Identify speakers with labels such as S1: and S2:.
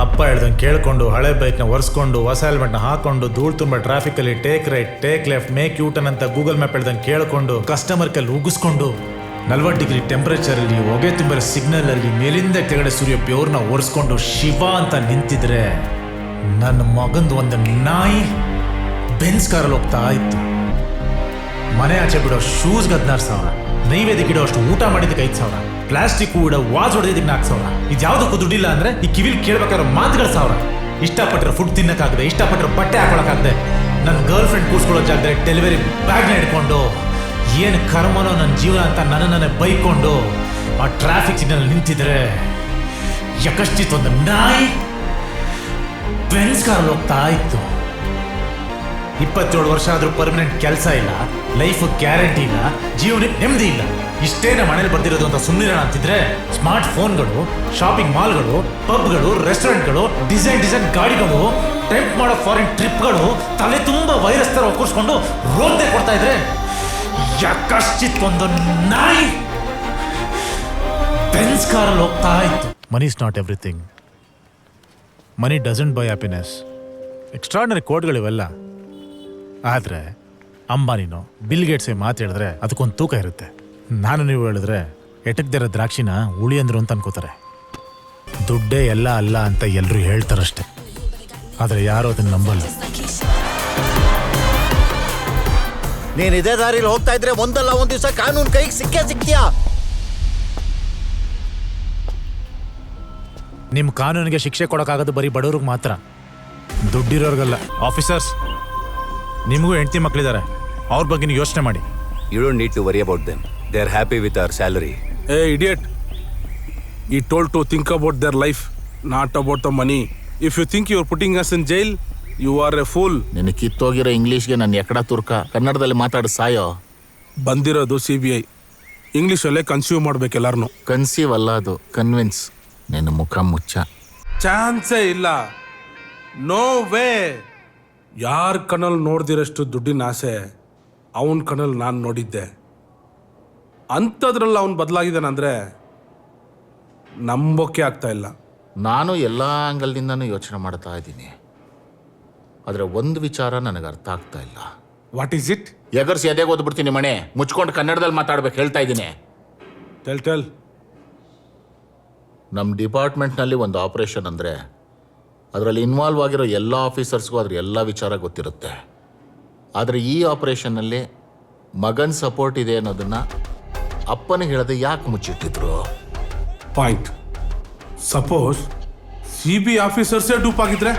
S1: ಅಪ್ಪ ಹೇಳ್ದಂಗೆ ಕೇಳ್ಕೊಂಡು ಹಳೆ ಬೈಕ್ನ ಒರೆಸ್ಕೊಂಡು ಹೊಸ ಹೆಲ್ಮೆಟ್ನ ಹಾಕೊಂಡು ಧೂಳು ತುಂಬ ಟ್ರಾಫಿಕಲ್ಲಿ take right take left make U turn ಅಂತ ಗೂಗಲ್ ಮ್ಯಾಪ್ ಹೇಳ್ದಂಗೆ ಕೇಳ್ಕೊಂಡು ಕಸ್ಟಮರ್ ಕಲ್ಲಿ ಉಗಿಸ್ಕೊಂಡು 40 ಡಿಗ್ರಿ ಟೆಂಪರೇಚರಲ್ಲಿ ಹೊಗೆ ತುಂಬಿರೋ ಸಿಗ್ನಲ್ ಅಲ್ಲಿ ಮೇಲಿಂದ ಕೆಳಗಡೆ ಸೂರ್ಯ ಬೆವ್ರನ್ನ ಒರೆಸ್ಕೊಂಡು ಶಿವ ಅಂತ ನಿಂತಿದ್ರೆ ನನ್ನ ಮಗಂದು ಒಂದು ನಾಯಿ ಬೆನ್ಸ್ ಕಾರಲ್ಲಿ ಹೋಗ್ತಾ ಇತ್ತು. ಮನೆ ಆಚೆ ಬಿಡೋ ಶೂಸ್ಗೆ 16,000, ನೈವೇದ್ಯಕ್ಕೆ ಇಡೋ ಅಷ್ಟು ಊಟ ಮಾಡಿದ್ದಕ್ಕೆ 5,000, ಪ್ಲಾಸ್ಟಿಕ್ ಕೂಡ ವಾಚ್ ಹೊಡೆದಿದ್ದಕ್ಕೆ 4,000. ಇದ್ಯಾವುದಕ್ಕೂ ದುಡ್ಡಿಲ್ಲ ಅಂದ್ರೆ ಈ ಕಿವಿಲ್ ಕೇಳ್ಬೇಕಾದ್ರೆ ಮಾತುಗಳ 1,000. ಇಷ್ಟಪಟ್ಟರೆ ಫುಡ್ ತಿನ್ನಕ್ಕಾಗದೆ, ಇಷ್ಟಪಟ್ಟರೆ ಬಟ್ಟೆ ಹಾಕೊಳಕ್ಕಾಗದೆ, ನನ್ನ ಗರ್ಲ್ ಫ್ರೆಂಡ್ ಕೂರ್ಸ್ಕೊಳ್ಳೋ ಜಾಗದಲ್ಲಿ ಡೆಲಿವರಿ ಬ್ಯಾಗ್ನ ಹಿಡ್ಕೊಂಡು ಏನು ಕರ್ಮನೋ ನನ್ನ ಜೀವನ ಅಂತ ನನ್ನನ್ನೇ ಬೈಕೊಂಡು ಆ ಟ್ರಾಫಿಕ್ ಸಿಗ್ನಲ್ ನಿಂತಿದ್ರೆ ಯಾಕಷ್ಟಿತ್ತೊಂದು ನಾಯಿ ಬೆನ್ಸ್ ಕಾರಲ್ಲಿ ಹೋಗ್ತಾ ಇತ್ತು. 27 ವರ್ಷ ಆದ್ರೂ ಪರ್ಮನೆಂಟ್ ಕೆಲಸ ಇಲ್ಲ, ಲೈಫ್ ಗ್ಯಾರಂಟಿ ಇಲ್ಲ, ಜೀವನಕ್ಕೆ ನೆಮ್ಮದಿ ಇಲ್ಲ. ಇಷ್ಟೇ ನಮ್ಮ ಮನೇಲಿ ಬರ್ದಿರೋದು ಅಂತ ಸುಮ್ಮನೆ ಅಂತಿದ್ರೆ ಸ್ಮಾರ್ಟ್ ಫೋನ್ಗಳು, ಶಾಪಿಂಗ್ ಮಾಲ್ಗಳು, ಪಬ್ಗಳು, ರೆಸ್ಟೋರೆಂಟ್ಗಳು, ಡಿಸೈನ್ ಗಾಡಿಗಳು, ಟೆಂಪ್ ಮಾಡೋ ಫಾರಿನ್ ಟ್ರಿಪ್ಗಳು, ತಲೆ ತುಂಬ ವೈರಸ್ ತರ ಒಕ್ಕರ್ಸ್ಕೊಂಡು ರೋಡ್ದೆ ಕೊಡ್ತಾ ಇದ್ರೆ ಯಾಕಷ್ಟಿತ್ತೊಂದು ನಾಯಿ ಬೆನ್ಸ್ ಕಾರಲ್ಲಿ ಹೋಗ್ತಾ ಇತ್ತು. Money is not everything. Money doesn't buy happiness. Extraordinary ಕೋಡ್ಗಳಿವೆಲ್ಲ. ಆದರೆ ಅಂಬಾನಿನೋ ಬಿಲ್ ಗೇಟ್ಸ್ ಮಾತು ಹೇಳಿದ್ರೆ ಅದಕ್ಕೊಂದು ತೂಕ ಇರುತ್ತೆ. ನಾನು ನೀವು ಹೇಳಿದ್ರೆ ಎಟಕ್ದಿರೋ ದ್ರಾಕ್ಷಿನ ಉಳಿ ಅಂದ್ರು ಅಂತ ಅನ್ಕೋತಾರೆ. ದುಡ್ಡೇ ಎಲ್ಲ ಅಲ್ಲ ಅಂತ ಎಲ್ಲರೂ ಹೇಳ್ತಾರಷ್ಟೆ, ಆದರೆ ಯಾರು ಅದನ್ನ ನಂಬಲ್ಲ.
S2: ನೀನ್ ಇದೇ ದಾರಿಲಿ ಹೋಗ್ತಾ ಇದ್ರೆ ಒಂದಲ್ಲ ಒಂದ್ ದಿವಸ ಕಾನೂನು ಕೈಗೆ ಸಿಕ್ತೀಯಾ?
S1: ನಿಮ್ಮ ಕಾನೂನಿಗೆ ಶಿಕ್ಷೆ ಕೊಡೋಕ್ಕಾಗೋದು ಬರೀ ಬಡವ್ರಿಗೆ ಮಾತ್ರ, ದುಡ್ಡಿರೋರ್ಗಲ್ಲ. ಆಫೀಸರ್ಸ್, ನಿಮಗೂ ಹೆಂಡತಿ ಮಕ್ಕಳಿದ್ದಾರೆ, ಅವ್ರ ಬಗ್ಗೆ ನೀವು ಯೋಚನೆ ಮಾಡಿ.
S3: You don't need to worry about them. They are happy with our salary.
S4: Hey, idiot. He told to think about their life, not about the money. If you think you are putting us in jail, you are a fool.
S5: ನಿನ್ನ ಕಿತ್ತೋಗಿರೋ ಇಂಗ್ಲೀಷ್ಗೆ ನನ್ನ ಎಕ್ಕಡ ತುರ್ಕ ಕನ್ನಡದಲ್ಲಿ ಮಾತಾಡು ಸಾಯೋ.
S4: ಬಂದಿರೋದು CBI. ಇಂಗ್ಲೀಷಲ್ಲೇ consume ಮಾಡ್ಬೇಕು ಎಲ್ಲಾರನು.
S5: Conceive ಅಲ್ಲ ಅದು, convince. ನಿನ್ನ ಮುಖ ಮುಚ್ಚ.
S4: ಚಾನ್ಸೇ ಇಲ್ಲ. No way. ಯಾರ ಕಣ್ಣಲ್ಲಿ ನೋಡ್ದಿರಷ್ಟು ದುಡ್ಡಿನ ಆಸೆ ಅವನ ಕಣ್ಣಲ್ಲಿ ನಾನು ನೋಡಿದ್ದೆ. ಅಂಥದ್ರಲ್ಲಿ ಅವನು ಬದಲಾಗಿದ್ದಾನಂದ್ರೆ ನಂಬೋಕೆ ಆಗ್ತಾ ಇಲ್ಲ.
S5: ನಾನು ಎಲ್ಲ ಆ್ಯಂಗಲ್ನಿಂದನೂ ಯೋಚನೆ ಮಾಡ್ತಾ ಇದ್ದೀನಿ, ಆದರೆ ಒಂದು ವಿಚಾರ ನನಗೆ ಅರ್ಥ ಆಗ್ತಾ ಇಲ್ಲ.
S4: What is it?
S5: ಎಗರ್ಸಿ ಎದೆಗೆ ಓದ್ಬಿಡ್ತೀನಿ ಮಣೆ. ಮುಚ್ಕೊಂಡು ಕನ್ನಡದಲ್ಲಿ ಮಾತಾಡ್ಬೇಕು ಹೇಳ್ತಾ ಇದ್ದೀನಿ.
S4: ಟೆಲ್.
S5: ನಮ್ಮ ಡಿಪಾರ್ಟ್ಮೆಂಟ್ನಲ್ಲಿ ಒಂದು ಆಪರೇಷನ್ ಅಂದರೆ ಅದರಲ್ಲಿ ಇನ್ವಾಲ್ವ್ ಆಗಿರೋ ಎಲ್ಲ ಆಫೀಸರ್ಸ್ಗೂ ಅದ್ರ ಎಲ್ಲ ವಿಚಾರ ಗೊತ್ತಿರುತ್ತೆ. ಆದರೆ ಈ ಆಪರೇಷನ್ನಲ್ಲಿ ಮಗನ ಸಪೋರ್ಟ್ ಇದೆ ಅನ್ನೋದನ್ನು ಅಪ್ಪನಿಗೆ ಹೇಳದೆ ಯಾಕೆ ಮುಚ್ಚಿಟ್ಟಿದ್ರು?
S4: ಪಾಯಿಂಟ್. ಸಪೋಸ್ CBI ಆಫೀಸರ್ಸೇ ಡೂಪ್ ಆಗಿದ್ರೆ